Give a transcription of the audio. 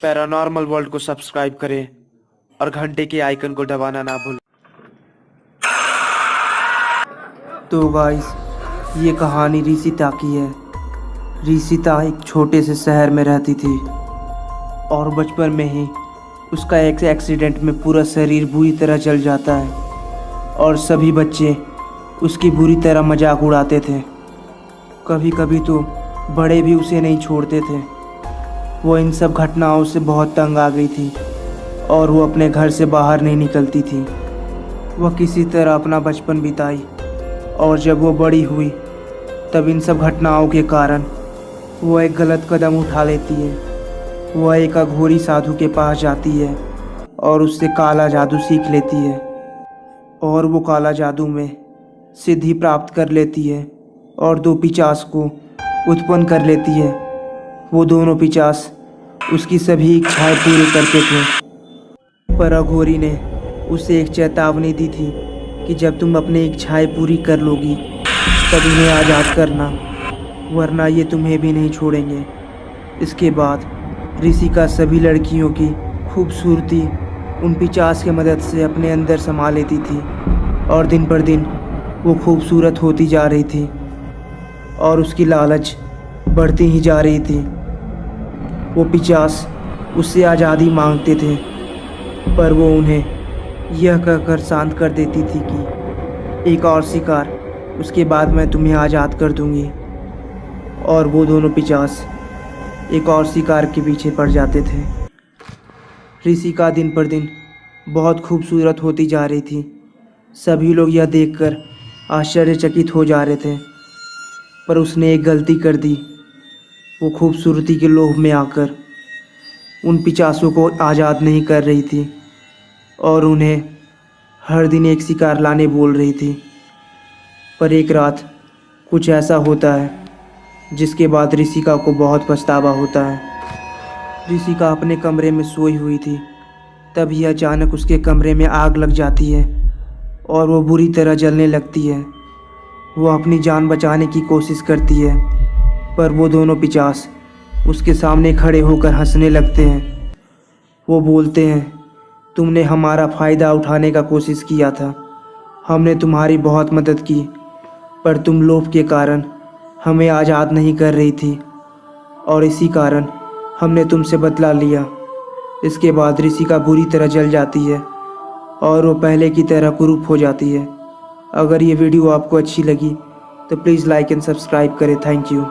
Paranormal world को subscribe करें और घंटे के आइकन को दबाना ना भूलें। तो गाइस, ये कहानी रिशिता की है। रिशिता एक छोटे से शहर में रहती थी और बचपन में ही उसका एक एक्सीडेंट में पूरा शरीर बुरी तरह जल जाता है और सभी बच्चे उसकी बुरी तरह मजाक उड़ाते थे। कभी कभी तो बड़े भी उसे नहीं छोड़ते थे। वो इन सब घटनाओं से बहुत तंग आ गई थी और वो अपने घर से बाहर नहीं निकलती थी। वह किसी तरह अपना बचपन बिताई और जब वो बड़ी हुई तब इन सब घटनाओं के कारण वो एक गलत कदम उठा लेती है। वह एक अघोरी साधु के पास जाती है और उससे काला जादू सीख लेती है और वो काला जादू में सिद्धि प्राप्त कर लेती है और दो पिशाच को उत्पन्न कर लेती है। वो दोनों पिशाच उसकी सभी इच्छाएं पूरी करते थे, पर अघोरी ने उसे एक चेतावनी दी थी कि जब तुम अपनी इच्छाएं पूरी कर लोगी तब इन्हें आज़ाद करना, वरना ये तुम्हें भी नहीं छोड़ेंगे। इसके बाद रिशिका सभी लड़कियों की खूबसूरती उन पिशाच की मदद से अपने अंदर समा लेती थी और दिन पर दिन वो खूबसूरत होती जा रही थी और उसकी लालच बढ़ती ही जा रही थी। वो पिशाच उससे आज़ादी मांगते थे, पर वो उन्हें यह कहकर शांत कर देती थी कि एक और शिकार, उसके बाद मैं तुम्हें आज़ाद कर दूंगी। और वो दोनों पिशाच एक और शिकार के पीछे पड़ जाते थे। रिशिका दिन पर दिन बहुत खूबसूरत होती जा रही थी। सभी लोग यह देखकर आश्चर्यचकित हो जा रहे थे, पर उसने एक गलती कर दी। वो खूबसूरती के लोभ में आकर उन पिशाचों को आज़ाद नहीं कर रही थी और उन्हें हर दिन एक शिकार लाने बोल रही थी। पर एक रात कुछ ऐसा होता है जिसके बाद रिशिका को बहुत पछतावा होता है। रिशिका अपने कमरे में सोई हुई थी, तभी अचानक उसके कमरे में आग लग जाती है और वो बुरी तरह जलने लगती है। वो अपनी जान बचाने की कोशिश करती है, पर वो दोनों पिशाच उसके सामने खड़े होकर हंसने लगते हैं। वो बोलते हैं, तुमने हमारा फ़ायदा उठाने का कोशिश किया था, हमने तुम्हारी बहुत मदद की, पर तुम लोभ के कारण हमें आज़ाद नहीं कर रही थी और इसी कारण हमने तुमसे बदला लिया। इसके बाद रिशिका बुरी तरह जल जाती है और वो पहले की तरह कुरूप हो जाती है। अगर ये वीडियो आपको अच्छी लगी तो प्लीज़ लाइक एंड सब्सक्राइब करें। Thank you.